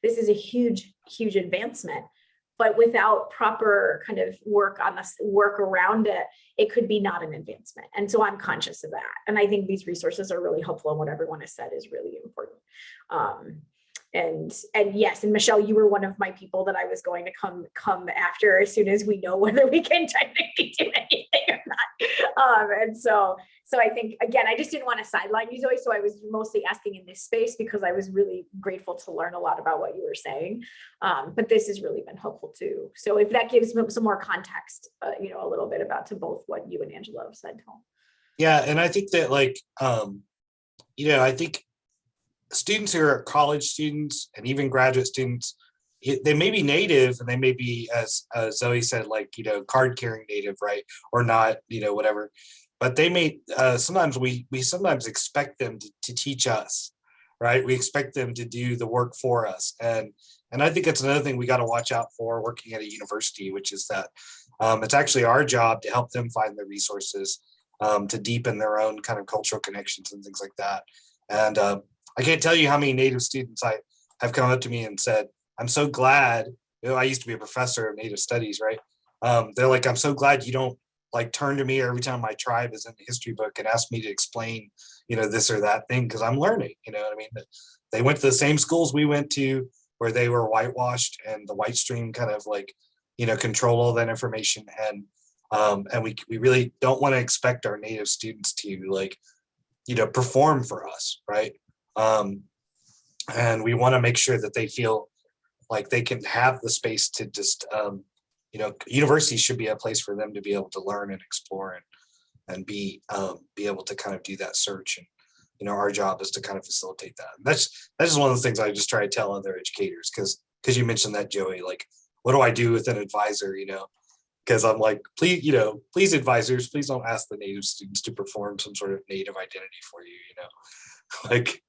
this is a huge, huge advancement. But without proper kind of work around it, it could be not an advancement. And so I'm conscious of that. And I think these resources are really helpful, and what everyone has said is really important. And yes, and Michelle, you were one of my people that I was going to come after as soon as we know whether we can technically do anything or not. And so I think, again, I just didn't want to sideline you, Zoe. So I was mostly asking in this space because I was really grateful to learn a lot about what you were saying. But this has really been helpful too. So if that gives some more context, a little bit about to both what you and Angela have said. Yeah, and I think that I think students who are college students and even graduate students, they may be Native, and they may be, as Zoe said, card carrying Native, right? Or not, whatever. But they may, sometimes we sometimes expect them to teach us, right? We expect them to do the work for us. And I think that's another thing we got to watch out for working at a university, which is that it's actually our job to help them find the resources to deepen their own kind of cultural connections and things like that. And I can't tell you how many Native students I have come up to me and said, I'm so glad, I used to be a professor of Native studies, right? They're like, I'm so glad you don't turn to me every time my tribe is in the history book and ask me to explain, this or that thing, because I'm learning, what I mean? They went to the same schools we went to where they were whitewashed, and the white stream kind of control all that information. And we really don't want to expect our Native students to perform for us, right? And we want to make sure that they feel like they can have the space to just, universities should be a place for them to be able to learn and explore and be able to kind of do that search. And, our job is to kind of facilitate that. And that's just one of the things I just try to tell other educators, because you mentioned that, Joey, what do I do with an advisor, because I'm like, please advisors, please don't ask the Native students to perform some sort of Native identity for you, Like,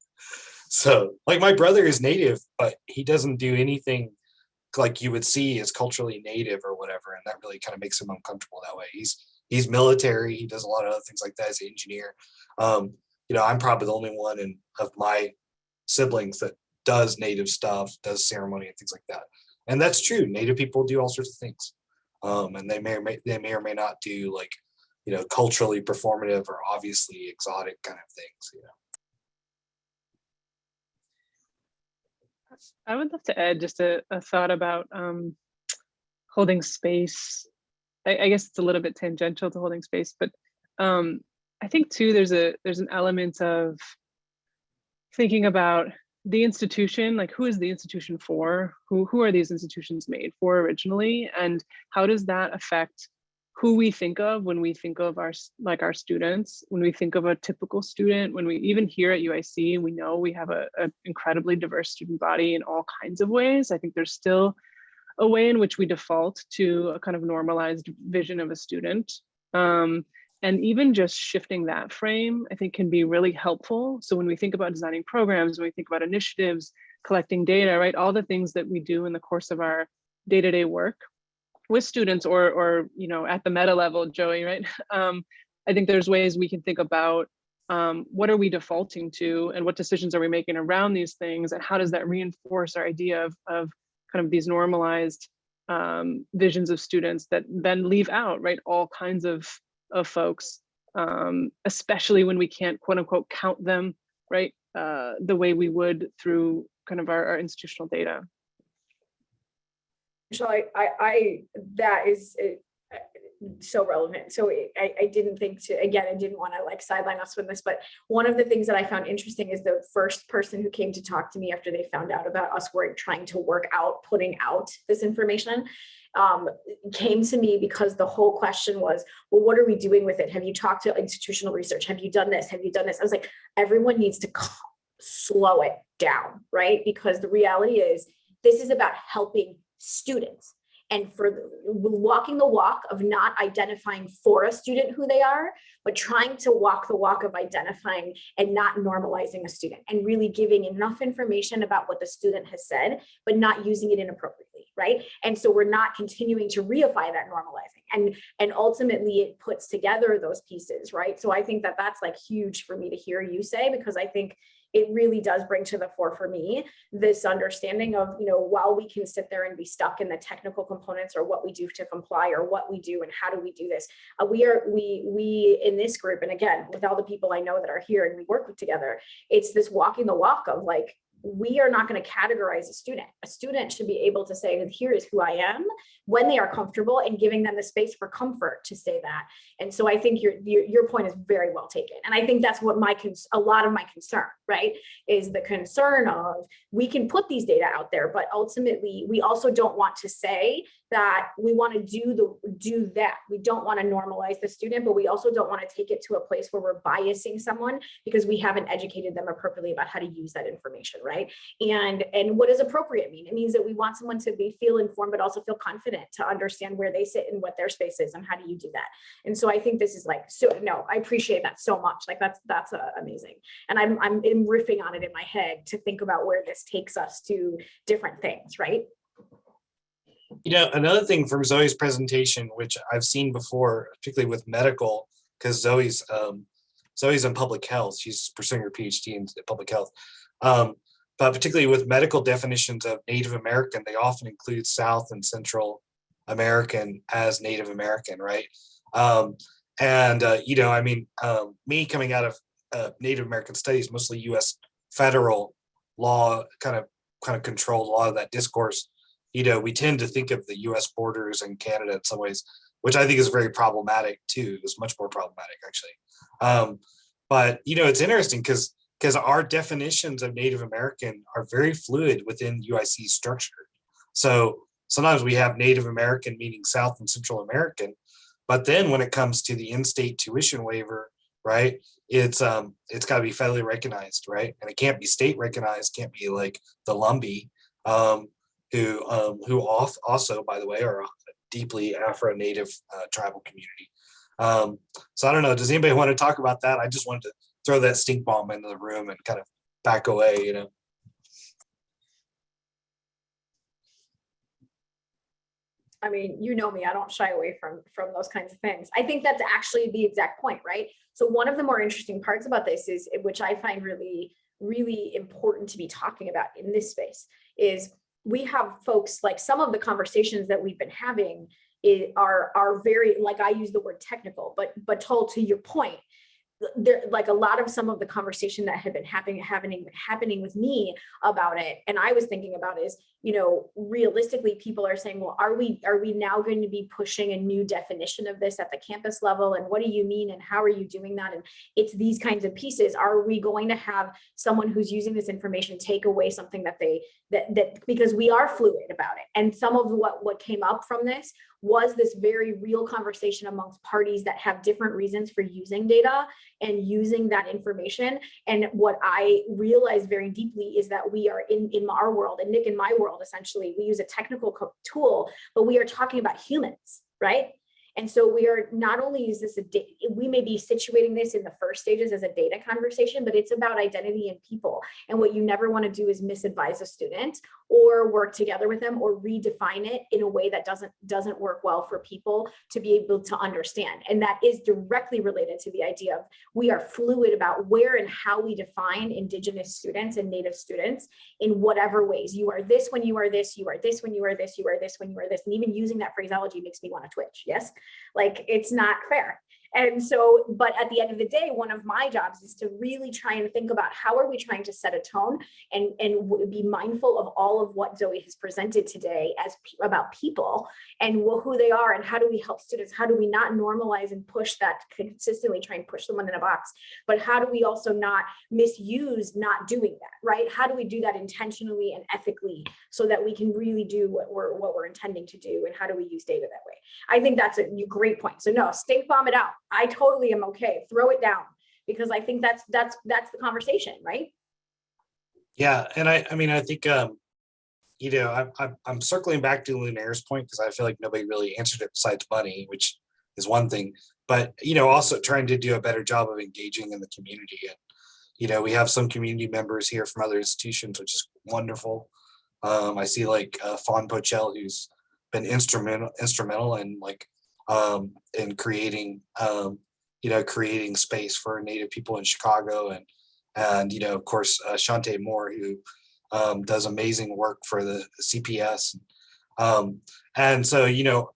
so like my brother is native, but he doesn't do anything like you would see as culturally native or whatever. And that really kind of makes him uncomfortable that way. He's military. He does a lot of other things like that as an engineer. I'm probably the only one of my siblings that does native stuff, does ceremony and things like that. And that's true. Native people do all sorts of things. And they may or may not do like, culturally performative or obviously exotic kind of things, I would love to add just a thought about holding space. I guess it's a little bit tangential to holding space, but I think too there's an element of thinking about the institution, like who is the institution for? Who are these institutions made for originally, and how does that affect who we think of when we think of our students, when we think of a typical student, when we even here at UIC, we know we have an incredibly diverse student body in all kinds of ways. I think there's still a way in which we default to a kind of normalized vision of a student. And even just shifting that frame, I think can be really helpful. So when we think about designing programs, when we think about initiatives, collecting data, right, all the things that we do in the course of our day-to-day work with students or at the meta level, Joey, right? I think there's ways we can think about what are we defaulting to and what decisions are we making around these things, and how does that reinforce our idea of kind of these normalized visions of students that then leave out, right, all kinds of folks, especially when we can't quote unquote count them, right, the way we would through kind of our institutional data. So that is so relevant. So I didn't think to, again, I didn't want to like sideline us with this, but one of the things that I found interesting is the first person who came to talk to me after they found out about us trying to work out, putting out this information, came to me because the whole question was, well, what are we doing with it? Have you talked to institutional research? Have you done this? Have you done this? I was like, everyone needs to slow it down, right? Because the reality is this is about helping students. And for walking the walk of not identifying for a student who they are, but trying to walk the walk of identifying and not normalizing a student and really giving enough information about what the student has said, but not using it inappropriately, right? And so we're not continuing to reify that normalizing. And ultimately it puts together those pieces, right? So I think that that's like huge for me to hear you say, because I think it really does bring to the fore for me this understanding of, while we can sit there and be stuck in the technical components or what we do to comply or what we do and how do we do this, we in this group, and again, with all the people I know that are here and we work with together, it's this walking the walk of like, we are not going to categorize a student. A student should be able to say, here is who I am when they are comfortable, and giving them the space for comfort to say that. And so I think your point is very well taken. And I think that's what a lot of my concern, right, is the concern of we can put these data out there, but ultimately we also don't want to say that we want to do that. We don't want to normalize the student, but we also don't want to take it to a place where we're biasing someone because we haven't educated them appropriately about how to use that information, right? And what does appropriate mean? It means that we want someone to feel informed, but also feel confident to understand where they sit and what their space is and how do you do that. And so I think this is like, so no, I appreciate that so much. Like that's amazing. And I'm riffing on it in my head to think about where this takes us to different things, right? Another thing from Zoe's presentation, which I've seen before, particularly with medical, because Zoe's in public health. She's pursuing her PhD in public health. But particularly with medical definitions of Native American, they often include South and Central American as Native American, right? Me coming out of Native American studies, mostly U.S. federal law, kind of controlled a lot of that discourse. We tend to think of the U.S. borders and Canada in some ways, which I think is very problematic too. It's much more problematic actually. But it's interesting because our definitions of Native American are very fluid within UIC structure. So sometimes we have Native American meaning South and Central American, but then when it comes to the in-state tuition waiver, right, it's got to be federally recognized, right? And it can't be state recognized, can't be like the Lumbee, who also, by the way, are a deeply Afro-Native tribal community. So I don't know, does anybody want to talk about that? I just wanted throw that stink bomb into the room and kind of back away, you know. I mean, you know me, I don't shy away from those kinds of things. I think that's actually the exact point, right? So one of the more interesting parts about this is, which I find really, really important to be talking about in this space, is we have folks, like some of the conversations that we've been having are very, like I use the word technical, but told to your point, there, like a lot of some of the conversation that had been happening with me about it, and I was thinking about is, you know, realistically, people are saying, well, are we now going to be pushing a new definition of this at the campus level, and what do you mean, and how are you doing that? And it's these kinds of pieces. Are we going to have someone who's using this information take away something that because we are fluid about it? And some of what came up from this was this very real conversation amongst parties that have different reasons for using data and using that information. And what I realized very deeply is that we are in our world, and Nick, in my world, essentially, we use a technical tool, but we are talking about humans, right? And so we are not only is this we may be situating this in the first stages as a data conversation, but it's about identity and people. And what you never want to do is misadvise a student or work together with them or redefine it in a way that doesn't work well for people to be able to understand. And that is directly related to the idea of we are fluid about where and how we define Indigenous students and Native students in whatever ways. You are this when you are this, you are this when you are this, you are this when you are this. And even using that phraseology makes me want to twitch, yes? Like, it's not fair. And so, but at the end of the day, one of my jobs is to really try and think about how are we trying to set a tone and be mindful of all of what Zoe has presented today as about people and who they are, and how do we help students? How do we not normalize and push that, consistently try and push someone in a box, but how do we also not misuse not doing that, right? How do we do that intentionally and ethically so that we can really do what we're intending to do, and how do we use data that way? I think that's a great point. So no, stink bomb it out. I totally am okay. Throw it down, because I think that's the conversation, right? Yeah, and I mean, I think you know, I'm circling back to Lunaire's point because I feel like nobody really answered it besides money, which is one thing. But you know, also trying to do a better job of engaging in the community. And you know, we have some community members here from other institutions, which is wonderful. I see like Fawn Pochel, who's been instrumental in like in creating you know, creating space for Native people in Chicago, and you know, of course, Shante Moore, who does amazing work for the CPS. And so, you know,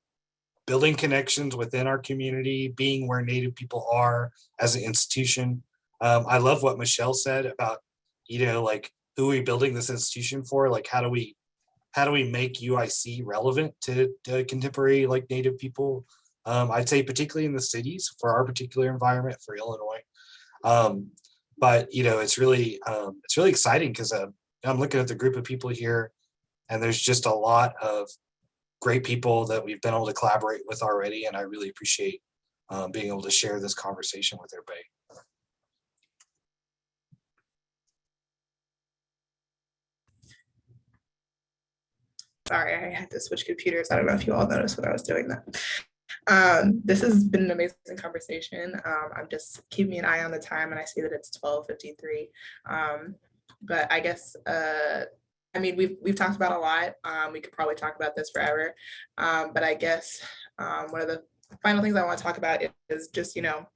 building connections within our community, being where Native people are as an institution. I love what Michelle said about, you know, like, who are we building this institution for? Like, how do we make UIC relevant to contemporary like Native people? I'd say particularly in the cities for our particular environment for Illinois. But you know, it's really exciting because I'm looking at the group of people here, and there's just a lot of great people that we've been able to collaborate with already, and I really appreciate being able to share this conversation with everybody. Sorry, I had to switch computers. I don't know if you all noticed when I was doing that. This has been an amazing conversation. I'm just keeping an eye on the time, and I see that it's 12:53. But I guess, I mean, we've talked about a lot. We could probably talk about this forever. But I guess one of the final things I want to talk about is just, you know,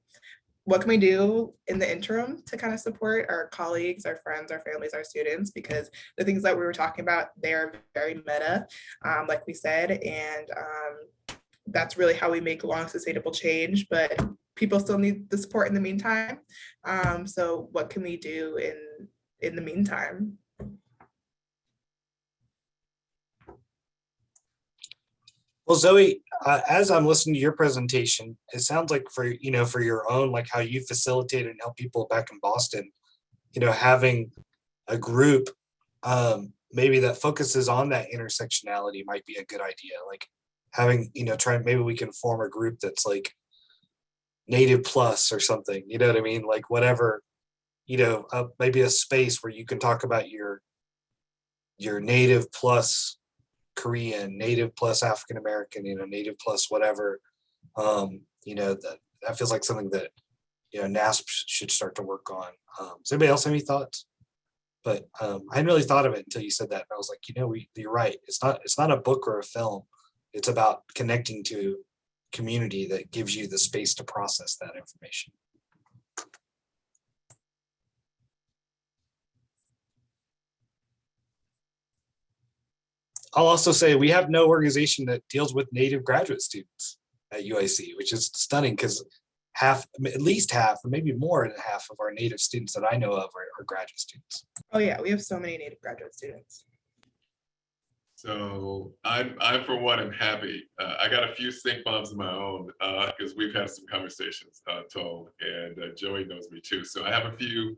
what can we do in the interim to kind of support our colleagues, our friends, our families, our students, because the things that we were talking about, they're very meta, like we said, and that's really how we make long sustainable change, but people still need the support in the meantime. So what can we do in the meantime? Well, Zoe, as I'm listening to your presentation, it sounds like for your own, like how you facilitate and help people back in Boston, you know, having a group maybe that focuses on that intersectionality might be a good idea. Like having, you know, maybe we can form a group that's like Native Plus or something, you know what I mean? Like whatever, you know, maybe a space where you can talk about your Native plus Korean, Native plus African American, you know, Native plus whatever. You know, that feels like something that NASP should start to work on. Does anybody else have any thoughts? But I hadn't really thought of it until you said that. And I was like, you're right. It's not a book or a film. It's about connecting to community that gives you the space to process that information. I'll also say we have no organization that deals with Native graduate students at UIC, which is stunning because at least half, or maybe more than half of our Native students that I know of are graduate students. Oh yeah, we have so many Native graduate students. So I'm for one, I'm happy. I got a few stink bombs of my own because we've had some conversations, told, and Joey knows me too. So I have a few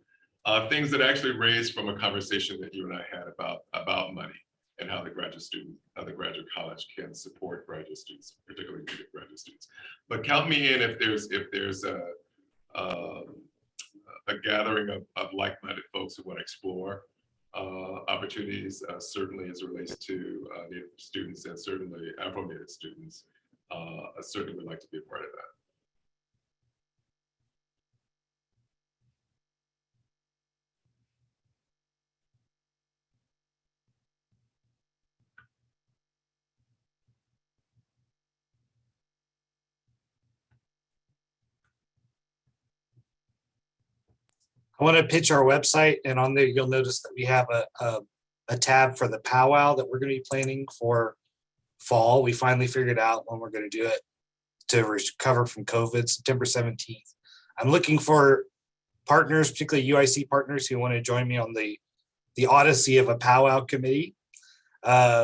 things that actually raised from a conversation that you and I had about money and how the graduate college can support graduate students, particularly Native graduate students. But count me in if there's a gathering of like-minded folks who want to explore opportunities, certainly as it relates to Native students and certainly Afro-Native students. I certainly would like to be a part of that. I want to pitch our website, and on there you'll notice that we have a tab for the powwow that we're going to be planning for fall. We finally figured out when we're going to do it to recover from COVID, September 17th. I'm looking for partners, particularly UIC partners, who want to join me on the odyssey of a powwow committee,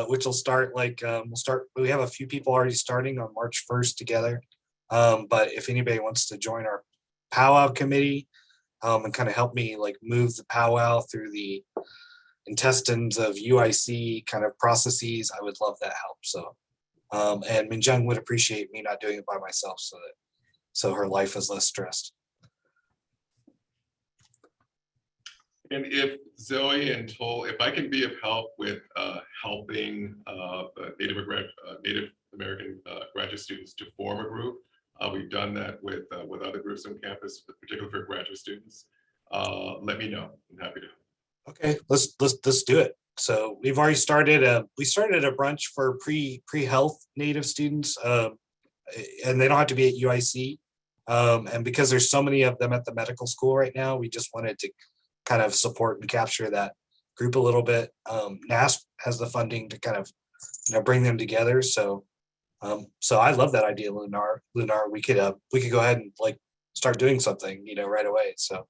which will start we have a few people already starting on March 1st together. But if anybody wants to join our powwow committee, and kind of help me move the powwow through the intestines of UIC kind of processes, I would love that help. So, and Minjung would appreciate me not doing it by myself, so her life is less stressed. And if Zoe and Toll, if I can be of help with helping Native American graduate students to form a group, we've done that with other groups on campus, particularly for graduate students. Let me know. I'm happy to. Okay, let's do it. So we've already started a brunch for pre-health Native students, and they don't have to be at UIC. And because there's so many of them at the medical school right now, we just wanted to kind of support and capture that group a little bit. NASP has the funding to kind of bring them together. So I love that idea, Lunar. We could go ahead and start doing something, right away. So,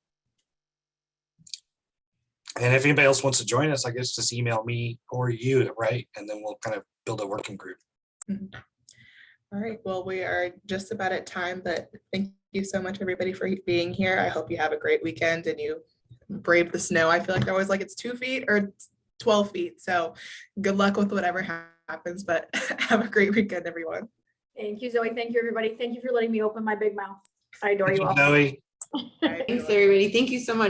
and if anybody else wants to join us, I guess just email me or you, right? And then we'll kind of build a working group. Mm-hmm. All right, well, we are just about at time, but thank you so much, everybody, for being here. I hope you have a great weekend and you brave the snow. I feel like they're always it's 2 feet or 12 feet. So good luck with whatever happens, but have a great weekend, everyone. Thank you, Zoe. Thank you, everybody. Thank you for letting me open my big mouth. I adore you all. Zoe. Thanks, everybody. Thank you so much.